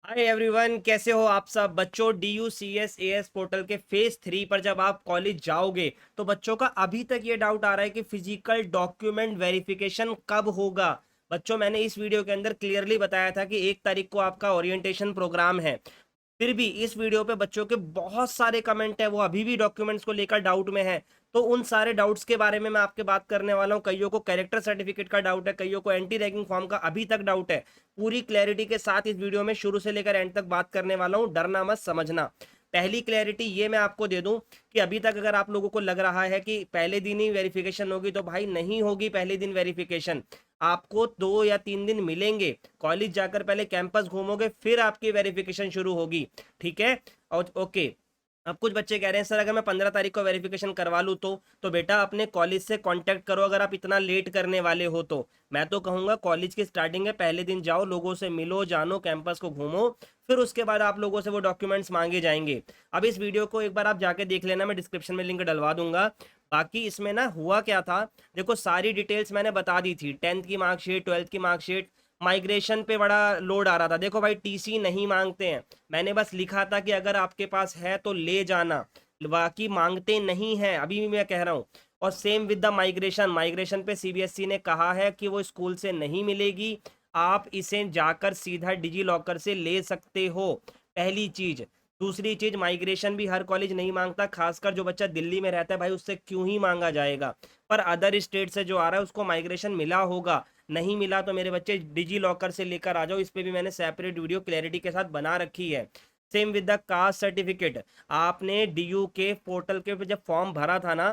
Hi everyone, कैसे हो आप सब बच्चों। DUCSAS पोर्टल के फेज 3 पर जब आप कॉलेज जाओगे तो बच्चों का अभी तक ये डाउट आ रहा है कि फिजिकल डॉक्यूमेंट वेरिफिकेशन कब होगा। बच्चों, मैंने इस वीडियो के अंदर क्लियरली बताया था कि 1 तारीख को आपका ओरिएंटेशन प्रोग्राम है। फिर भी इस वीडियो पे बच्चों के बहुत सारे कमेंट है, वो अभी भी डॉक्यूमेंट्स को लेकर डाउट में है। तो उन सारे डाउट्स के बारे में मैं आपके बात करने वाला हूँ। कईयों को कैरेक्टर सर्टिफिकेट का डाउट है, कईयों को एंटी रैगिंग फॉर्म का अभी तक डाउट है। पूरी क्लैरिटी के साथ इस वीडियो में शुरू से लेकर एंड तक बात करने वाला हूँ, डरना मत, समझना। पहली क्लैरिटी ये मैं आपको दे दूं कि अभी तक अगर आप लोगों को लग रहा है कि पहले दिन ही वेरिफिकेशन होगी, तो भाई नहीं होगी पहले दिन वेरिफिकेशन। आपको 2 या 3 दिन मिलेंगे। कॉलेज जाकर पहले कैंपस घूमोगे, फिर आपकी वेरिफिकेशन शुरू होगी। ठीक है। और ओके, अब कुछ बच्चे कह रहे हैं सर अगर मैं 15 तारीख को वेरिफिकेशन करवा लूँ तो बेटा अपने कॉलेज से कांटेक्ट करो अगर आप इतना लेट करने वाले हो तो। मैं तो कहूँगा कॉलेज की स्टार्टिंग है, पहले दिन जाओ, लोगों से मिलो, जानो, कैंपस को घूमो। फिर उसके बाद आप लोगों से वो डॉक्यूमेंट्स मांगे जाएंगे। अब इस वीडियो को एक बार आप जाके देख लेना, मैं डिस्क्रिप्शन में लिंक डलवा दूंगा। बाकी इसमें ना हुआ क्या था, देखो सारी डिटेल्स मैंने बता दी थी। 10th की मार्कशीट, 12th की मार्कशीट, माइग्रेशन पे बड़ा लोड आ रहा था। देखो भाई, टीसी नहीं मांगते हैं, मैंने बस लिखा था कि अगर आपके पास है तो ले जाना, बाकी मांगते नहीं हैं, अभी भी मैं कह रहा हूँ। और same with the migration, migration पे सीबीएसई ने कहा है कि वो स्कूल से नहीं मिलेगी, आप इसे जाकर सीधा डिजी लॉकर से ले सकते हो। पहली चीज। दूसरी चीज, माइग्रेशन भी हर कॉलेज नहीं मांगता, खासकर जो बच्चा दिल्ली में रहता है भाई उससे क्यों ही मांगा जाएगा। पर अदर स्टेट से जो आ रहा है उसको माइग्रेशन मिला होगा। नहीं मिला तो मेरे बच्चे डिजी लॉकर से लेकर आ जाओ, इस पे भी मैंने सेपरेट वीडियो क्लैरिटी के साथ बना रखी है। Same with the caste certificate, आपने डीयू के पोर्टल के पे जब फॉर्म भरा था ना,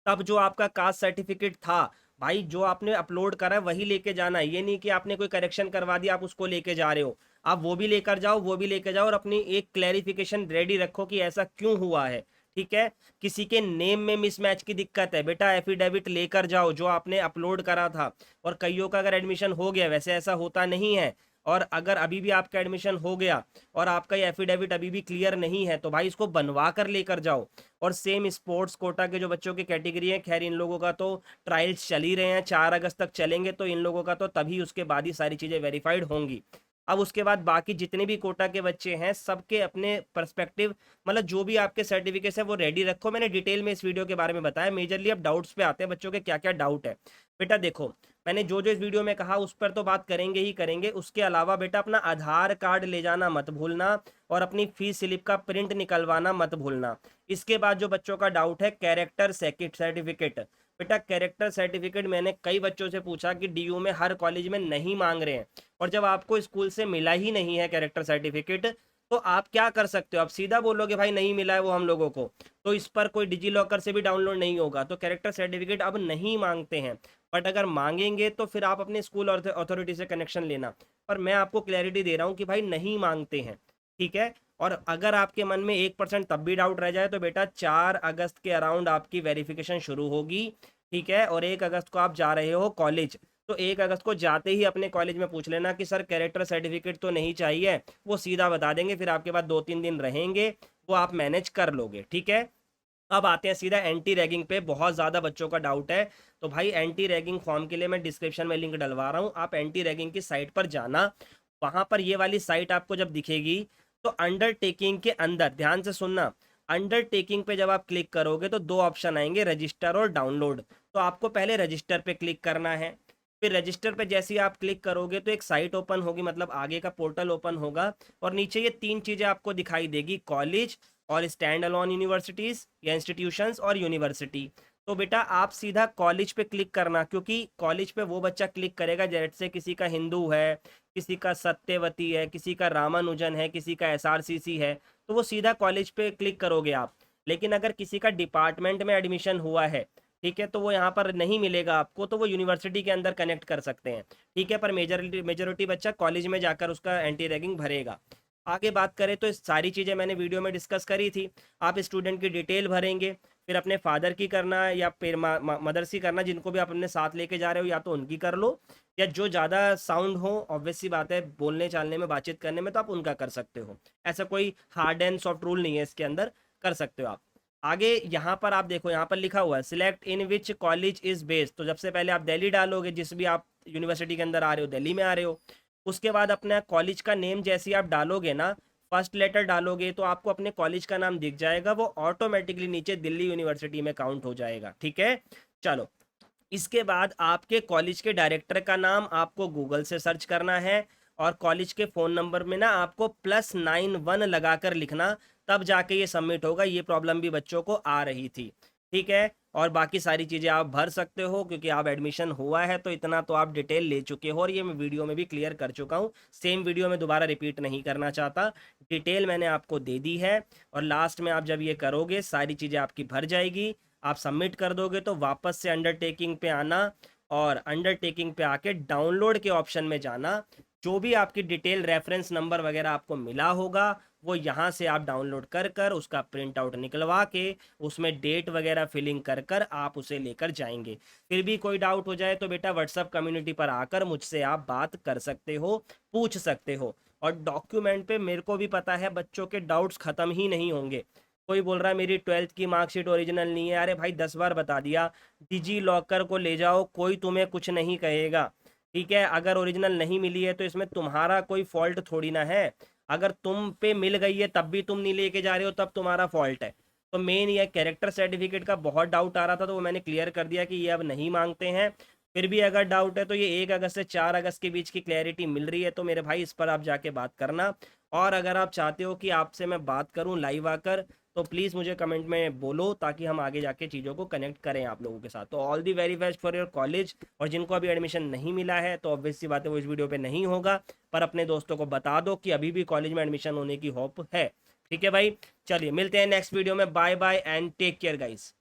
तब जो आपका कास्ट सर्टिफिकेट था, भाई जो आपने अपलोड करा है वही लेके जाना है। ये नहीं कि आपने कोई करेक्शन करवा दिया आप उसको लेके जा रहे हो। आप वो भी लेकर जाओ, वो भी लेके जाओ, और अपनी एक क्लैरिफिकेशन रेडी रखो कि ऐसा क्यों हुआ है। ठीक है। किसी के नेम में मिसमैच की दिक्कत है, बेटा एफिडेविट लेकर जाओ जो आपने अपलोड करा था। और कईयों का अगर एडमिशन हो गया, वैसे ऐसा होता नहीं है, और अगर अभी भी आपका एडमिशन हो गया और आपका ये एफिडेविट अभी भी क्लियर नहीं है, तो भाई इसको बनवा कर लेकर जाओ। और सेम स्पोर्ट्स कोटा के जो बच्चों की कैटेगरी है, खैर इन लोगों का तो ट्रायल्स चल ही रहे हैं, 4 अगस्त तक चलेंगे, तो इन लोगों का तो तभी उसके बाद ही सारी चीज़ें वेरीफाइड होंगी। अब उसके बाद बाकी जितने भी कोटा के बच्चे हैं सबके अपने पर्सपेक्टिव, मतलब जो भी आपके सर्टिफिकेट है वो रेडी रखो। मैंने डिटेल में इस वीडियो के बारे में बताया। मेजरली अब डाउट्स पे आते हैं, बच्चों के क्या क्या डाउट है। बेटा देखो, मैंने जो जो इस वीडियो में कहा उस पर तो बात करेंगे ही करेंगे। उसके अलावा बेटा अपना आधार कार्ड ले जाना मत भूलना, और अपनी फीस स्लिप का प्रिंट निकलवाना मत भूलना। इसके बाद जो बच्चों का डाउट है कैरेक्टर सर्टिफिकेट, बेटा कैरेक्टर सर्टिफिकेट मैंने कई बच्चों से पूछा कि डीयू में हर कॉलेज में नहीं मांग रहे हैं। और जब आपको स्कूल से मिला ही नहीं है कैरेक्टर सर्टिफिकेट, तो आप क्या कर सकते हो, आप सीधा बोलोगे भाई नहीं मिला है वो हम लोगों को, तो इस पर कोई डिजी लॉकर से भी डाउनलोड नहीं होगा, तो कैरेक्टर सर्टिफिकेट अब नहीं मांगते हैं। बट अगर मांगेंगे तो फिर आप अपने स्कूल अथॉरिटी से कनेक्शन लेना। पर मैं आपको क्लैरिटी दे रहा हूँ कि भाई नहीं मांगते हैं। ठीक है। और अगर आपके मन में 1% तब भी डाउट रह जाए तो बेटा 4 अगस्त के अराउंड आपकी वेरिफिकेशन शुरू होगी। ठीक है। और 1 अगस्त को आप जा रहे हो कॉलेज, तो 1 अगस्त को जाते ही अपने कॉलेज में पूछ लेना कि सर कैरेक्टर सर्टिफिकेट तो नहीं चाहिए, वो सीधा बता देंगे, फिर आपके पास 2-3 दिन रहेंगे, वो आप मैनेज कर लोगे। ठीक है। अब आते हैं सीधा एंटी रैगिंग पे, बहुत ज़्यादा बच्चों का डाउट है। तो भाई एंटी रैगिंग फॉर्म के लिए मैं डिस्क्रिप्शन में लिंक डलवा रहा हूँ, आप एंटी रैगिंग की साइट पर जाना। वहाँ पर ये वाली साइट आपको जब दिखेगी, तो अंडरटेकिंग के अंदर ध्यान से सुनना, अंडरटेकिंग पे जब आप क्लिक करोगे तो 2 ऑप्शन आएंगे, रजिस्टर और डाउनलोड। तो आपको पहले रजिस्टर पे क्लिक करना है। फिर रजिस्टर पे जैसे ही आप क्लिक करोगे तो एक साइट ओपन होगी, मतलब आगे का पोर्टल ओपन होगा, और नीचे ये 3 चीज़ें आपको दिखाई देगी, कॉलेज और स्टैंड अलोन यूनिवर्सिटीज़ या इंस्टीट्यूशंस और यूनिवर्सिटी। तो बेटा आप सीधा कॉलेज पे क्लिक करना, क्योंकि कॉलेज पे वो बच्चा क्लिक करेगा जैसे किसी का हिंदू है, किसी का सत्यवती है, किसी का रामानुजन है, किसी का एसआरसीसी है, तो वो सीधा कॉलेज पे क्लिक करोगे आप। लेकिन अगर किसी का डिपार्टमेंट में एडमिशन हुआ है, ठीक है, तो वो यहाँ पर नहीं मिलेगा आपको, तो वो यूनिवर्सिटी के अंदर कनेक्ट कर सकते हैं। ठीक है। पर मेजोरिटी बच्चा कॉलेज में जाकर उसका एंटी रैगिंग भरेगा। आगे बात करें तो इस सारी चीज़ें मैंने वीडियो में डिस्कस करी थी। आप स्टूडेंट की डिटेल भरेंगे, फिर अपने फादर की करना है या फिर मदर्स की करना, जिनको भी आप अपने साथ लेके जा रहे हो, या तो उनकी कर लो, या जो ज़्यादा साउंड हो, ऑब्वियस सी बात है बोलने चालने में, बातचीत करने में, तो आप उनका कर सकते हो। ऐसा कोई हार्ड एंड सॉफ्ट रूल नहीं है इसके अंदर, कर सकते हो आप। आगे यहाँ पर आप देखो, यहाँ पर लिखा हुआ है select in which college is based, तो सबसे पहले आप दिल्ली डालोगे, जिस भी आप यूनिवर्सिटी के अंदर आ रहे हो दिल्ली में आ रहे हो। उसके बाद अपना कॉलेज का नेम जैसे ही आप डालोगे ना, फर्स्ट लेटर डालोगे तो आपको अपने कॉलेज का नाम दिख जाएगा, वो ऑटोमेटिकली नीचे दिल्ली यूनिवर्सिटी में काउंट हो जाएगा। ठीक है, चलो। इसके बाद आपके कॉलेज के डायरेक्टर का नाम आपको गूगल से सर्च करना है, और कॉलेज के फ़ोन नंबर में ना आपको +91 लगाकर लिखना, तब जाके ये सबमिट होगा। ये प्रॉब्लम भी बच्चों को आ रही थी। ठीक है, और बाकी सारी चीज़ें आप भर सकते हो, क्योंकि आप एडमिशन हुआ है तो इतना तो आप डिटेल ले चुके हो, और ये मैं वीडियो में भी क्लियर कर चुका हूँ। सेम वीडियो में दोबारा रिपीट नहीं करना चाहता, डिटेल मैंने आपको दे दी है। और लास्ट में आप जब ये करोगे, सारी चीज़ें आपकी भर जाएगी, आप सबमिट कर दोगे, तो वापस से अंडरटेकिंग पे आना, और अंडरटेकिंग पे आके डाउनलोड के ऑप्शन में जाना। जो भी आपकी डिटेल रेफरेंस नंबर वगैरह आपको मिला होगा, वो यहाँ से आप डाउनलोड कर कर उसका प्रिंट आउट निकलवा के उसमें डेट वगैरह फिलिंग कर कर आप उसे लेकर जाएंगे। फिर भी कोई डाउट हो जाए तो बेटा व्हाट्सअप कम्युनिटी पर आकर मुझसे आप बात कर सकते हो, पूछ सकते हो। और डॉक्यूमेंट पे मेरे को भी पता है बच्चों के डाउट्स ख़त्म ही नहीं होंगे। कोई बोल रहा है मेरी 12th की मार्कशीट ओरिजिनल नहीं है, अरे भाई 10 बार बता दिया, डिजी लॉकर को ले जाओ, कोई तुम्हें कुछ नहीं कहेगा। ठीक है, अगर ओरिजिनल नहीं मिली है तो इसमें तुम्हारा कोई फॉल्ट थोड़ी ना है। अगर तुम पे मिल गई है तब भी तुम नहीं लेके जा रहे हो, तब तुम्हारा फॉल्ट है। तो मेन ये कैरेक्टर सर्टिफिकेट का बहुत डाउट आ रहा था, तो वो मैंने क्लियर कर दिया कि ये अब नहीं मांगते हैं। फिर भी अगर डाउट है तो ये 1 अगस्त से 4 अगस्त के बीच की क्लैरिटी मिल रही है, तो मेरे भाई इस पर आप जाके बात करना। और अगर आप चाहते हो कि आपसे मैं बात करूं लाइव आकर, तो प्लीज़ मुझे कमेंट में बोलो, ताकि हम आगे जाके चीज़ों को कनेक्ट करें आप लोगों के साथ। तो all the very best for your college. और जिनको अभी एडमिशन नहीं मिला है तो ऑब्वियस सी बात है वो इस वीडियो पे नहीं होगा, पर अपने दोस्तों को बता दो कि अभी भी कॉलेज में एडमिशन होने की होप है। ठीक है भाई, चलिए मिलते हैं नेक्स्ट वीडियो में। Bye bye and take care guys.